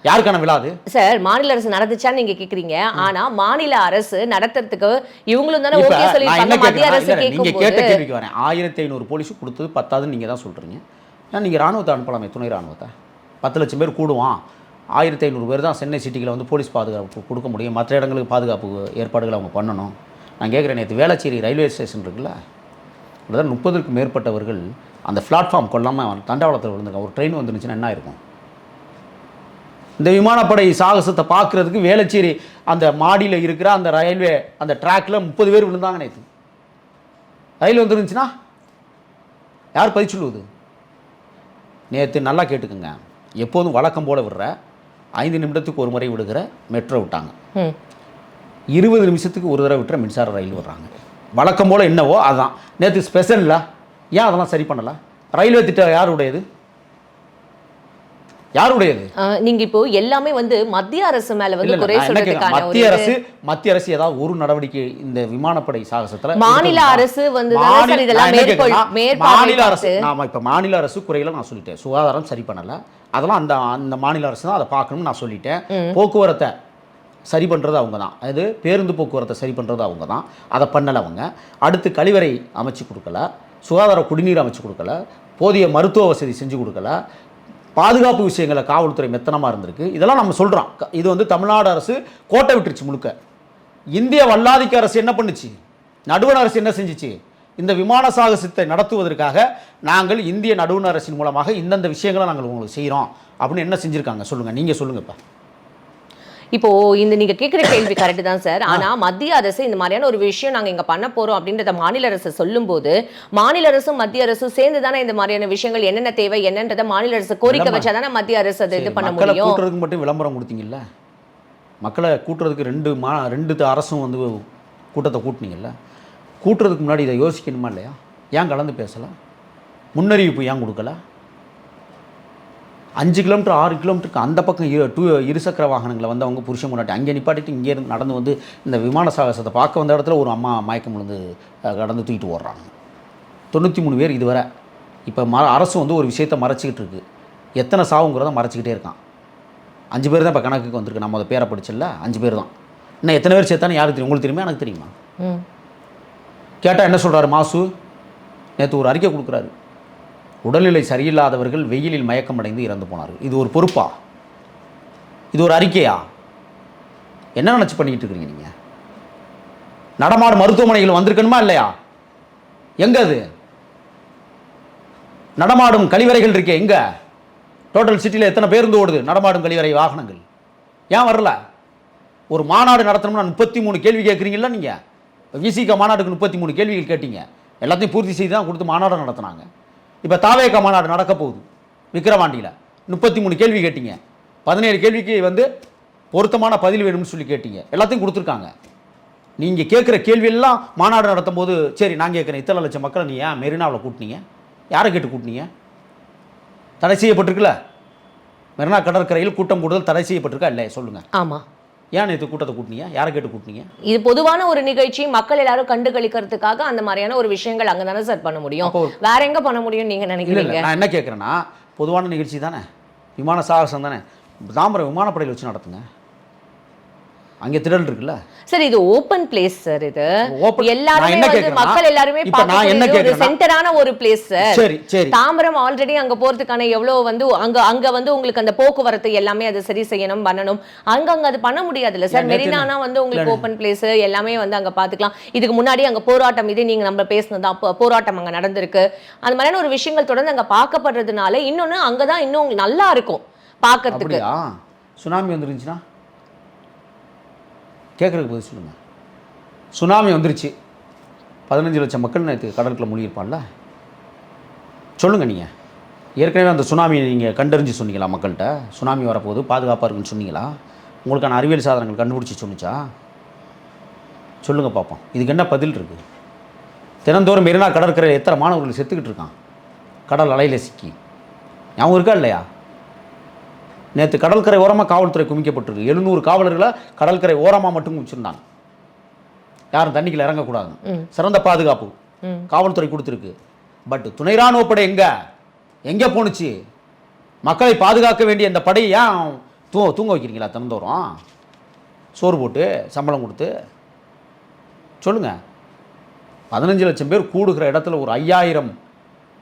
யாருக்கான விழாது சார்? மாநில அரசு நடந்துச்சான்னு நீங்க கேக்குறீங்க. ஆனா மாநில அரசு நடத்துறதுக்கு இவங்களும் தானே ஓகே சொல்லிருக்காங்க. மத்திய அரசு நீங்க கேட்ட கேள்விக்கு வரேன். 1500 போலீஸ் கொடுத்தது 10,000 நீங்க தான் சொல்றீங்க. ஏன்னா நீங்க ராணுவத்தை அனுப்பலாமே, துணை ராணுவத்தை. 10 லட்சம் பேர் கூடுவான், 1500 பேர் தான் சென்னை சிட்டியில் வந்து போலீஸ் பாதுகாப்பு கொடுக்க முடியும். மற்ற இடங்களுக்கு பாதுகாப்பு ஏற்பாடுகள் அவங்க பண்ணணும். நான் கேட்குறேன், நேற்று வேளச்சேரி ரயில்வே ஸ்டேஷன் இருக்குல்ல, அதாவது 30க்கும் மேற்பட்டவர்கள் அந்த பிளாட்ஃபார்ம் கொள்ளாமல் தண்டவாளத்தில் விழுந்துருக்காங்க. ஒரு ட்ரெயின் வந்துருந்துச்சுன்னா என்ன இருக்கும்? இந்த விமானப்படை சாகசத்தை பார்க்குறதுக்கு வேளச்சேரி அந்த மாடியில் இருக்கிற அந்த ரயில்வே அந்த ட்ராக்கில் 30 பேர் விழுந்தாங்க நேற்று. ரயில் வந்துருந்துச்சுன்னா யார் பதில் சொல்லுவது? நேற்று நல்லா கேட்டுக்குங்க. எப்போதும் வழக்கம் போல் விடுற 5 நிமிடத்துக்கு ஒரு முறை விடுகிற மெட்ரோ விட்டாங்க. 20 நிமிஷத்துக்கு ஒரு தடவை விட்டுற மின்சார ரயில் விடுறாங்க. வழக்கம் போல் என்னவோ அதுதான். நேற்று ஸ்பெஷலில் ஏன் அதெல்லாம் சரி பண்ணல? ரயில்வே திட்டம் யாருடையது? யாருடையது? நீங்க இப்போ எல்லாமே வந்து மத்திய அரசு மேல வந்து குறை சொல்றதுக்கான மத்திய அரசு ஏதாவது ஒரு நடவடிக்கை இந்த விமானப்படை சாகசத்துல மாநில அரசு வந்து மாநில அரசு நாம இப்ப மாநில அரசு குறைகளை நான் சொல்லிட்டேன். சுகாதாரம் சரி பண்ணல, அதெல்லாம் அந்த மாநில அரசு தான் அதை பார்க்கணும்னு நான் சொல்லிட்டேன். போக்குவரத்தை சரி பண்ணுறது அவங்க தான், அது பேருந்து போக்குவரத்தை சரி பண்ணுறது அவங்க தான், அதை பண்ணலை அவங்க. அடுத்து கழிவறை அமைச்சு கொடுக்கல, சுகாதார குடிநீர் அமைச்சு கொடுக்கல, போதிய மருத்துவ வசதி செஞ்சு கொடுக்கல, பாதுகாப்பு விஷயங்களை காவல்துறை மெத்தனமாக இருந்திருக்கு. இதெல்லாம் நம்ம சொல்கிறோம். இது வந்து தமிழ்நாடு அரசு கோட்டை விட்டுருச்சு முழுக்க. இந்திய வல்லாதிக்க அரசு என்ன பண்ணுச்சு? நடுவண் அரசு என்ன செஞ்சிச்சு? இந்த விமான சாகசத்தை நடத்துவதற்காக நாங்கள் இந்திய நடுவண் அரசின் மூலமாக இந்தந்த விஷயங்களை நாங்கள் உங்களுக்கு செய்கிறோம் அப்படின்னு என்ன செஞ்சுருக்காங்க சொல்லுங்கள், நீங்கள் சொல்லுங்கப்பா. இப்போ இந்த நீங்க கேட்குற கேள்வி கரெக்ட் தான் சார். ஆனா மத்திய அரசு இந்த மாதிரியான ஒரு விஷயம் நாங்க இங்க பண்ண போறோம் அப்படின்றத மாநில அரசு சொல்லும் போது மாநில அரசும் மத்திய அரசும் சேர்ந்து தானே இந்த மாதிரியான விஷயங்கள் என்னென்ன தேவை என்னன்றத மாநில அரசு கோரிக்கை வச்சாதானே மத்திய அரசு அதை இது பண்ண முடியும். கூட்டுறதுக்கு மட்டும் விளம்பரம் கொடுத்தீங்கல்ல, மக்களை கூட்டுறதுக்கு ரெண்டு அரசும் வந்து கூட்டத்தை கூட்டினீங்கல்ல, கூட்டுறதுக்கு முன்னாடி இதை யோசிக்கணுமா இல்லையா? ஏன் கலந்து பேசலாம்? முன்னறிவிப்பு ஏன் கொடுக்கல? 5 கிலோமீட்டர் 6 கிலோமீட்டருக்கு அந்த பக்கம் இருசக்கர வாகனங்களை வந்து அவங்க புருஷன் முன்னாடி அங்கே நிப்பாட்டிட்டு இங்கே இருந்து நடந்து வந்து இந்த விமான சாகசத்தை பார்க்க வந்த இடத்துல ஒரு அம்மா மயக்கம் விழுந்து கடந்து தூக்கிட்டு ஓடுறாங்க. 93 பேர் இதுவரை. இப்போ அரசு வந்து ஒரு விஷயத்தை மறைச்சிக்கிட்டு இருக்குது. எத்தனை சாவுங்கிறத மறைச்சிக்கிட்டே இருக்கான். 5 பேர் தான் இப்போ கணக்குக்கு வந்திருக்கு. நம்ம அதை பேரை படிச்சில்ல, 5 பேர் தான். இன்னும் எத்தனை பேர் சேர்த்தானே யாருக்கு தெரியும்? உங்களுக்கு தெரியுமா? எனக்கு தெரியுமா? கேட்டால் என்ன சொல்கிறாரு மாசு? நேற்று ஒரு அறிக்கை கொடுக்குறாரு. உடல்நிலை சரியில்லாதவர்கள் வெயிலில் மயக்கமடைந்து இறந்து போனார்கள். இது ஒரு பொறுப்பா? இது ஒரு அறிக்கையா? என்ன நினச்சி பண்ணிக்கிட்டு இருக்கிறீங்க நீங்கள்? நடமாடு மருத்துவமனைகள் வந்திருக்கணுமா இல்லையா? எங்கே அது? நடமாடும் கழிவறைகள் இருக்கே எங்கே? டோட்டல் சிட்டியில் எத்தனை பேருந்து ஓடுது நடமாடும் கழிவறை வாகனங்கள்? ஏன் வரல? ஒரு மாநாடு நடத்தணும்னா 33 கேள்வி கேட்குறீங்களா நீங்கள்? விசிக மாநாடுக்கு 33 கேள்விகள் கேட்டீங்க. எல்லாத்தையும் பூர்த்தி செய்து தான் கொடுத்து மாநாடு நடத்தினாங்க. இப்போ தாவேக மாநாடு நடக்க போகுது விக்கிரவாண்டியில். 33 கேள்வி கேட்டீங்க. 17 கேள்விக்கு வந்து பொருத்தமான பதில் வேணும்னு சொல்லி கேட்டீங்க. எல்லாத்தையும் கொடுத்துருக்காங்க. நீங்கள் கேட்குற கேள்வியெல்லாம் மாநாடு நடத்தும் போது சரி நான் கேட்குறேன், இத்தனை லட்சம் மக்களை நீ ஏன் மெரினாவில் கூட்டினீங்க? யாரை கேட்டு கூட்டினீங்க? தடை செய்யப்பட்டிருக்குல்ல, மெரினா கடற்கரையில் கூட்டம் கூடுதல் தடை செய்யப்பட்டிருக்கா இல்லையா? சொல்லுங்கள். ஆமாம். ஏன் நேற்று கூட்டத்தை கூட்டினீங்க? யாரை கேட்டு கூட்டினீங்க? இது பொதுவான ஒரு நிகழ்ச்சி, மக்கள் எல்லாரும் கண்டு கழிக்கிறதுக்காக அந்த மாதிரியான ஒரு விஷயங்கள் அங்கே தானே சார் பண்ண முடியும். வேற எங்கே பண்ண முடியும் நீங்கள் நினைக்கிறீங்க? நான் என்ன கேட்குறேன்னா, பொதுவான நிகழ்ச்சி தானே, விமான சாகசம் தானே, தாம்பரம் விமானப்படையில் வச்சு நடத்துங்க. அங்கே திடல் இருக்குல்ல சார். இது ஓபன் பிளேஸ் சார். இது எல்லாரும் வந்து மக்கள் எல்லாரும் பார்க்க சென்டரான ஒரு பிளேஸ் சார். சரி சரி. தாம்பரம் ஆல்ரெடி அங்க போறதுக்கான எவ்வளவு வந்து அங்க வந்து உங்களுக்கு அந்த போக்குவரத்து எல்லாமே அது சரி செய்யணும் பண்ணணும். அங்க அது பண்ண முடியாதுல்ல சார். மெரினானா வந்து உங்களுக்கு ஓபன் பிளேஸ் எல்லாமே வந்து அங்க பாத்துக்கலாம். இதுக்கு முன்னாடி அங்க போராட்டம், இதே நீங்க நம்ம பேசினதான் போராட்டம் அங்க நடந்திருக்கு. அந்த மாதிரியான ஒரு விஷயங்கள் தொடர்ந்து அங்க பார்க்கப்படுறதுனால இன்னொன்னு அங்கதான் இன்னும் நல்லா இருக்கும் பார்க்கறதுக்கு. சுனாமி வந்துருந்துச்சுன்னா கேட்குறதுக்கு பதில் சொல்லுங்கள். சுனாமி வந்துருச்சு, 15 லட்சம் மக்கள் நேற்று கடலுக்குள்ள மூழ்கியிருப்பான்ல, சொல்லுங்கள். நீங்கள் ஏற்கனவே அந்த சுனாமியை நீங்கள் கண்டறிஞ்சு சொன்னீங்களா மக்கள்கிட்ட? சுனாமி வரப்போகுது பாதுகாப்பாக இருக்குன்னு சொன்னீங்களா? உங்களுக்கான அறிவியல் சாதனங்கள் கண்டுபிடிச்சி சொன்னிச்சா? சொல்லுங்கள் பார்ப்போம். இதுக்கு என்ன பதில் இருக்குது? தினந்தோறும் மெரினா கடற்கரையில் எத்தனை மாணவர்கள் செத்துக்கிட்டு இருக்கான் கடல் அலையில் சிக்கி? ஞாபகம் இருக்கா இல்லையா? நேற்று கடற்கரை ஓரமாக காவல்துறை குமிக்கப்பட்டிருக்கு. 700 காவலர்களை கடற்கரை ஓரமாக மட்டும் குமிச்சிருந்தாங்க. யாரும் தண்ணிக்குள்ள இறங்கக்கூடாது. சிறந்த பாதுகாப்பு காவல்துறை கொடுத்துருக்கு. பட் துணை ராணுவ படை எங்கே போணுச்சு? மக்களை பாதுகாக்க வேண்டிய இந்த படையை ஏன் தூங்க வைக்கிறீங்களா? தினந்தோறும் சோறு போட்டு சம்பளம் கொடுத்து சொல்லுங்கள். 15 லட்சம் பேர் கூடுகிற இடத்துல ஒரு 5000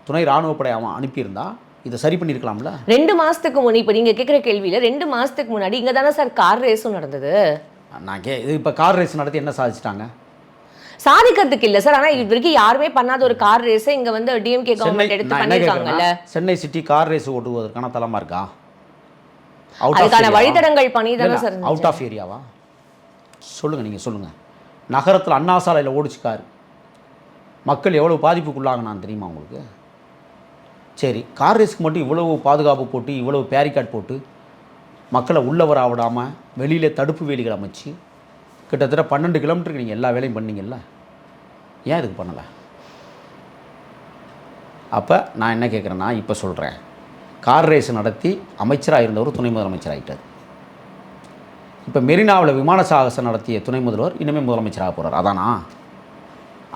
துணை ராணுவ படை அவன் அனுப்பியிருந்தா இதை சரி பண்ணியிருக்கலாம்ல. 2 மாதத்துக்கு முன்னாடி, இப்போ நீங்கள் கேட்குற கேள்வியில் 2 மாதத்துக்கு முன்னாடி இங்கே தானே சார் கார் ரேஸும் நடந்தது. இது இப்போ கார் ரேஸ் நடத்தி என்ன சாதிச்சிட்டாங்க? சாதிக்கிறதுக்கு இல்லை சார். ஆனால் இது வரைக்கும் யாருமே பண்ணாத ஒரு கார் ரேஸை இங்கே வந்து டிஎம்கே கவர்மெண்ட் எடுத்து பண்ணியிருக்காங்கல்ல. சென்னை சிட்டி கார் ரேஸ் ஓட்டுவதற்கான தளமாக இருக்கா? அதுக்கான வழித்தடங்கள் பண்ணி தானே சார். அவுட் ஆஃப் ஏரியாவா? சொல்லுங்கள், நீங்கள் சொல்லுங்கள். நகரத்தில் அண்ணா சாலையில் ஓடிச்சு கார், மக்கள் எவ்வளோ பாதிப்புக்குள்ளாங்கன்னு தெரியுமா உங்களுக்கு? சரி, கார் ரேஸ்க்கு மட்டும் இவ்வளவு பாதுகாப்பு போட்டு இவ்வளவு பேரிகார்ட் போட்டு மக்களை உள்ளே வர விடாமல் வெளியில் தடுப்பு வேலிகள் அமைச்சு கிட்டத்தட்ட 12 கிலோமீட்டருக்கு நீங்கள் எல்லா வேலையும் பண்ணீங்கல்ல, ஏன் இதுக்கு பண்ணலை? அப்போ நான் என்ன கேட்குறேன்னா, இப்போ சொல்கிறேன், கார் ரேஸ் நடத்தி அமைச்சராக இருந்தவர் துணை முதலமைச்சர் ஆகிட்டார். இப்போ மெரினாவில் விமான சாகசம் நடத்திய துணை முதல்வர் இனிமேல் முதலமைச்சராக போகிறார். அதானா?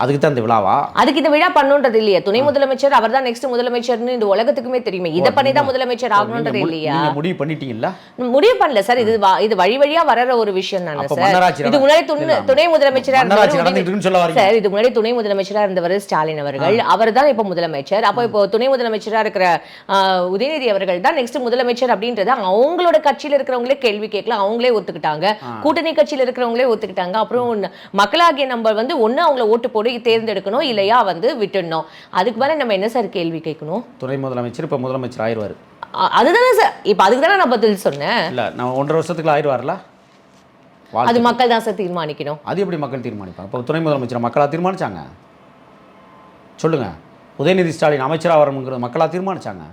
அதுக்கு தான் இந்த விழாவா? அதுக்கு இந்த விழா பண்ணுன்றது இல்லையா? துணை முதலமைச்சர் அவர் தான் நெக்ஸ்ட் முதலமைச்சர்னு இந்த உலகத்துக்குமே தெரியுமே. இதை பண்ணி தான் முதலமைச்சர் ஆகணுன்றது இல்லையா? நீங்க முடிவு பண்ணிட்டீங்களா? முடிவு பண்ணல சார். இது வழி வழியா வர்ற ஒரு விஷயம் தானே சார். இது முன்னாடி துணை முதலமைச்சரா இருந்தவர் சார். இது முன்னாடி துணை முதலமைச்சரா இருந்தவர் ஸ்டாலின் அவர்கள். அவர் தான் இப்போ முதலமைச்சர். அப்போ இப்போ துணை முதலமைச்சரா இருக்கிற உதயநிதி அவர்கள் தான் நெக்ஸ்ட் முதலமைச்சர் அப்படின்றத அவங்களோட கட்சியில இருக்கிறவங்களே கேள்வி கேட்கலாம். அவங்களே ஒத்துக்கிட்டாங்க. கூட்டணி கட்சியில இருக்கிறவங்களே ஒத்துக்கிட்டாங்க. அப்புறம் மக்களாகிய நம்ம ஒண்ணு அவங்கள ஓட்டு போட்டு தேர்ந்தெடுக்கணும், இல்லையா விட்டுடணும். அதுக்கு மேல நம்ம என்ன சார் கேள்வி கேட்கணும்? துணை முதலமைச்சர் இப்ப முதலமைச்சர் ஆயிடுவாரு. அதுதானே சார். இப்ப அதுக்கு தானே நான் பதில் சொன்னேன். இல்ல, நான் 1.5 வருஷத்துக்குள்ள ஆயிடுவார்ல. அது மக்கள் தான் சார் தீர்மானிக்கணும். அது எப்படி மக்கள் தீர்மானிப்பாங்க? இப்போ துணை முதலமைச்சர் மக்களா தீர்மானிச்சாங்க? சொல்லுங்க. உதயநிதி ஸ்டாலின் அமைச்சரா வரணுங்கிறது மக்களா தீர்மானிச்சாங்க?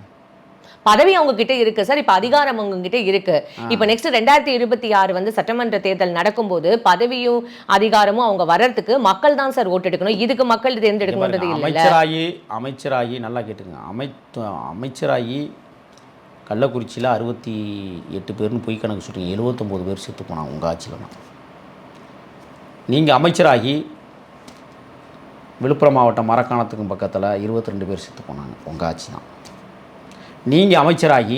பதவி அவங்க கிட்ட இருக்கு சார். இப்ப அதிகாரம் அவங்க கிட்ட இருக்கு. இப்ப நெக்ஸ்ட் 2026 சட்டமன்ற தேர்தல் நடக்கும்போது பதவியும் அதிகாரமும் அவங்க வர்றதுக்கு மக்கள் தான் சார் ஓட்டு எடுக்கணும். இதுக்கு மக்கள் தேர்ந்தெடுக்கணும்ன்றது இல்ல. அமைச்சராகி நல்லா கேட்டுங்க. அமைச்சராகி கள்ளக்குறிச்சியில் 68 பேர்னு பொய் கணக்கு சொல்றீங்க. 79 பேர் செத்து போனாங்க உங்கள் ஆட்சியில் தான். நீங்கள் அமைச்சராகி விழுப்புரம் மாவட்டம் மரக்காணத்துக்கும் பக்கத்தில் 22 பேர் செத்து போனாங்க உங்கள் ஆட்சி தான். நீங்கள் அமைச்சராகி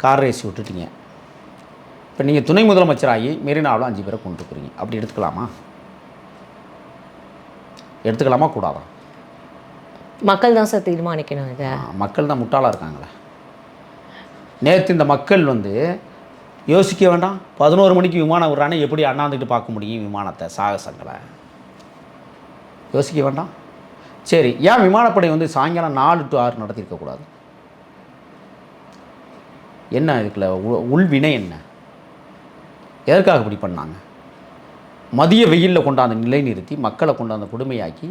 கார் ரேஸ் விட்டுட்டீங்க. இப்போ நீங்கள் துணை முதலமைச்சராகி மெரினாவில் 5 பேரை கொண்டு போகிறீங்க. அப்படி எடுத்துக்கலாமா கூடாதா? மக்கள் தான் சார் தீர்மானிக்கணும். இதை மக்கள் தான் முட்டாளாக இருக்காங்களே. நேற்று இந்த மக்கள் யோசிக்க வேண்டாம். 11 மணிக்கு விமானம் விடுறானே, எப்படி அண்ணாந்துக்கிட்டு பார்க்க முடியும் விமானத்தை, சாகசங்களை? யோசிக்க வேண்டாம். சரி, ஏன் விமானப்படை சாயங்காலம் 4 to 6 நடத்தியிருக்கக்கூடாது? என்ன இதுக்குள்ள உள்வினை என்ன? எதற்காக இப்படி பண்ணாங்க? மதிய வெயிலில் கொண்டாந்து நிலைநிறுத்தி மக்களை கொண்டாந்து கொடுமையாக்கி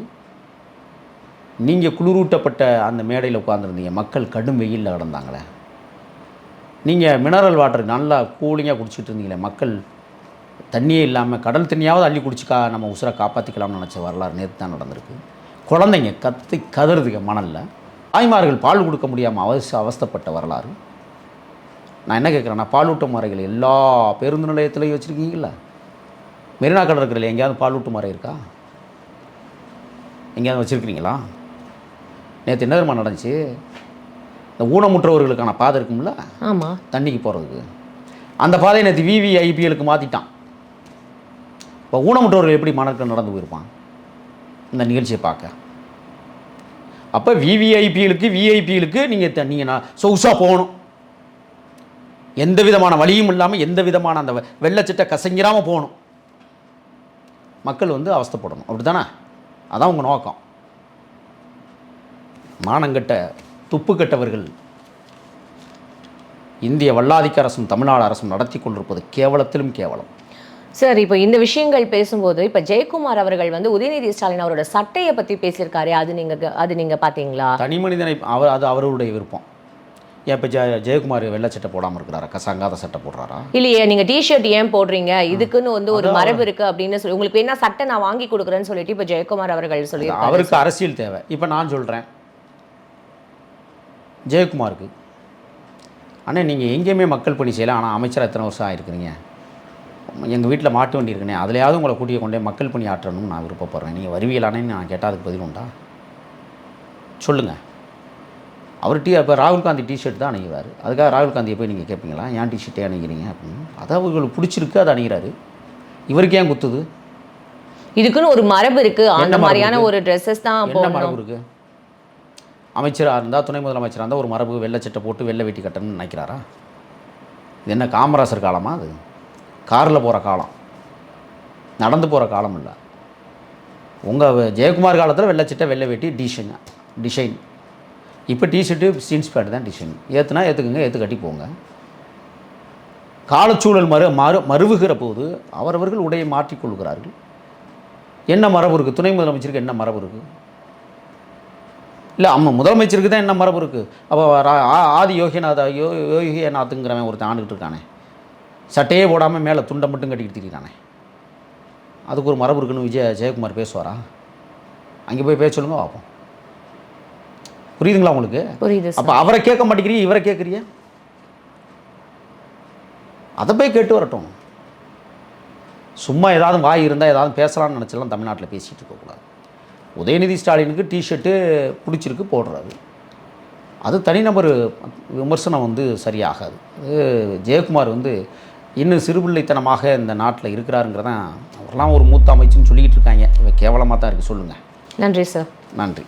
நீங்கள் குளிரூட்டப்பட்ட அந்த மேடையில் உட்காந்துருந்தீங்க. மக்கள் கடும் வெயிலில் கிடந்தாங்களே. நீங்கள் மினரல் வாட்டர் நல்லா கூலிங்காக குடிச்சிட்டு இருந்தீங்களே. மக்கள் தண்ணியே இல்லாமல் கடல் தண்ணியாவது அள்ளி குடிச்சிக்கா நம்ம உசுரை காப்பாற்றிக்கலாம்னு நினச்ச வரலாறு நேற்று தான் நடந்திருக்கு. குழந்தைங்க கதறுதுங்க மணலில். தாய்மார்கள் பால் கொடுக்க முடியாமல் அவஸ்தைப்பட்ட வரலாறு. நான் என்ன கேட்குறேன்னா, பாலூட்டும் முறைகள் எல்லா பேருந்து நிலையத்திலையும் வச்சுருக்கீங்களா? மெரினா கடற்கரையில் எங்கேயாவது பாலூட்டும் முறை இருக்கா? எங்கேயாவது வச்சுருக்கிறீங்களா? நேற்று என்ன தெரியுமா நடந்துச்சு? இந்த ஊனமுற்றவர்களுக்கான பாதை இருக்கும்ல, ஆமாம், தண்ணிக்கு போகிறதுக்கு, அந்த பாதையை நேற்று VVIPLக்கு மாற்றிட்டான். இப்போ ஊனமுற்றவர்கள் எப்படி மணற்கரை நடந்து போயிருப்பான் இந்த நிகழ்ச்சியை பார்க்க? அப்போ விஐபிகளுக்கு நீங்கள் நான் சொகுசாக போகணும். எந்த விதமான வழியும் இல்லாமல், எந்த விதமான அந்த வெள்ளச்சிட்டை கசங்கிராமல் போகணும். மக்கள் அவஸ்தைப்படணும். அப்படி தானே? அதான் உங்கள் நோக்கம். மானங்கட்ட துப்புக்கட்டவர்கள் இந்திய வல்லாதிக்க அரசும் தமிழ்நாடு அரசும் நடத்தி கொண்டிருப்பது கேவலத்திலும் கேவலம். சார், இப்போ இந்த விஷயங்கள் பேசும்போது இப்போ ஜெயக்குமார் அவர்கள் உதயநிதி ஸ்டாலின் அவரோட சட்டையை பற்றி பேசியிருக்காரு. அது நீங்கள் பார்த்தீங்களா? தனி மனிதனை அது அவருடைய விருப்பம். ஏன் இப்போ ஜெயக்குமார் வெள்ளை சட்டை போடாமல் இருக்கிறாரா? கசங்காத சட்டை போடுறாரா? இல்லையே. நீங்கள் டிஷர்ட் ஏன் போடுறீங்க? இதுக்குன்னு ஒரு மரபு இருக்குது அப்படின்னு சொல்லி உங்களுக்கு என்ன சட்டை நான் வாங்கி கொடுக்குறேன்னு சொல்லிட்டு இப்போ ஜெயக்குமார் அவர்கள் சொல்லி அவருக்கு அரசியல் தேவை. இப்போ நான் சொல்கிறேன் ஜெயக்குமாருக்கு, ஆனால் நீங்கள் எங்கேயுமே மக்கள் பணி செய்யலாம், ஆனால் அமைச்சராக எத்தனை வருஷம் ஆகிருக்கிறீங்க? எங்கள் வீட்டில் மாட்டு வண்டி இருக்குனே, அதுலையாவது உங்களை கூட்டிய கொண்டே மக்கள் பணி ஆற்றணும்னு நான் விருப்பப்படுறேன். நீங்கள் வருவீங்களானே நான் கேட்டால் அதுக்கு பதில் உண்டா? சொல்லுங்கள். அவர் இப்போ ராகுல் காந்தி டிஷர்ட் தான் அணிகிறார். அதுக்காக ராகுல் காந்தியை போய் நீங்கள் கேட்பீங்களா ஏன் டிஷர்ட்டே அணிகிறீங்க அப்படின்னு? அதாவது அவங்களுக்கு பிடிச்சிருக்கு, அதை அணிகிறாரு. இவருக்கு ஏன் குத்துது? இதுக்குன்னு ஒரு மரபு இருக்குது. அந்த மாதிரியான ஒரு ட்ரெஸ்ஸஸ் தான். என்ன மரபு இருக்குது? அமைச்சராக இருந்தால், துணை முதலமைச்சராக இருந்தால் ஒரு மரபு வெள்ளை சட்டை போட்டு வெள்ளை வெட்டி கட்டணும்னு நினைக்கிறாரா? இது என்ன காமராசர் காலமா? அது காரில் போகிற காலம், நடந்து போகிற காலம் இல்லை. உங்கள் ஜெயக்குமார் காலத்தில் வெள்ளை சட்டை வெள்ளை வெட்டி டிசைன். இப்போ டிஷர்ட்டு ஜீன்ஸ் பேண்ட் தான் டிசைன். ஏற்றுனா ஏற்றுக்குங்க, ஏற்று கட்டி போங்க. காலச்சூழல் மறுவுகிற போது அவரவர்கள் உடையை மாற்றிக்கொள்கிறார்கள். என்ன மரபு இருக்குது? துணை முதலமைச்சருக்கு என்ன மரபு இருக்குது? இல்லை, முதலமைச்சருக்கு தான் என்ன மரபு இருக்குது? அப்போ ஆதி யோகிநாத்துங்கிறவன் ஒருத்தன் ஆண்டுகிட்டு இருக்கானே, சட்டையே போடாமல் மேலே துண்டை மட்டும் கட்டிக்கிட்டு திரிகிறானே, அதுக்கு ஒரு மரபு இருக்குன்னு ஜெயக்குமார் பேசுவாரா? அங்கே போய் பேச சொல்லுங்க பார்ப்போம். புரியுதுங்களா உங்களுக்கு? புரியுது அப்போ அவரை கேட்க மாட்டேங்கிறீங்க, இவரை கேட்குறீங்க. அதை போய் கேட்டு வரட்டும். சும்மா ஏதாவது வாய் இருந்தால் ஏதாவது பேசலாம்னு நினச்சலாம் தமிழ்நாட்டில் பேசிகிட்டு இருக்கக்கூடாது. உதயநிதி ஸ்டாலினுக்கு டிஷர்ட்டு பிடிச்சிருக்கு போடுறாரு, அது தனிநபர் விமர்சனம் வந்து சரியாகாது. ஜெயக்குமார் வந்து இன்னும் சிறுபிள்ளைத்தனமாக இந்த நாட்டில் இருக்கிறாருங்கிறதான் அவரெல்லாம் ஒரு மூத்த அமைச்சுன்னு சொல்லிக்கிட்டு இருக்காங்க. கேவலமாக தான் இருக்குது. சொல்லுங்கள். நன்றி சார். நன்றி.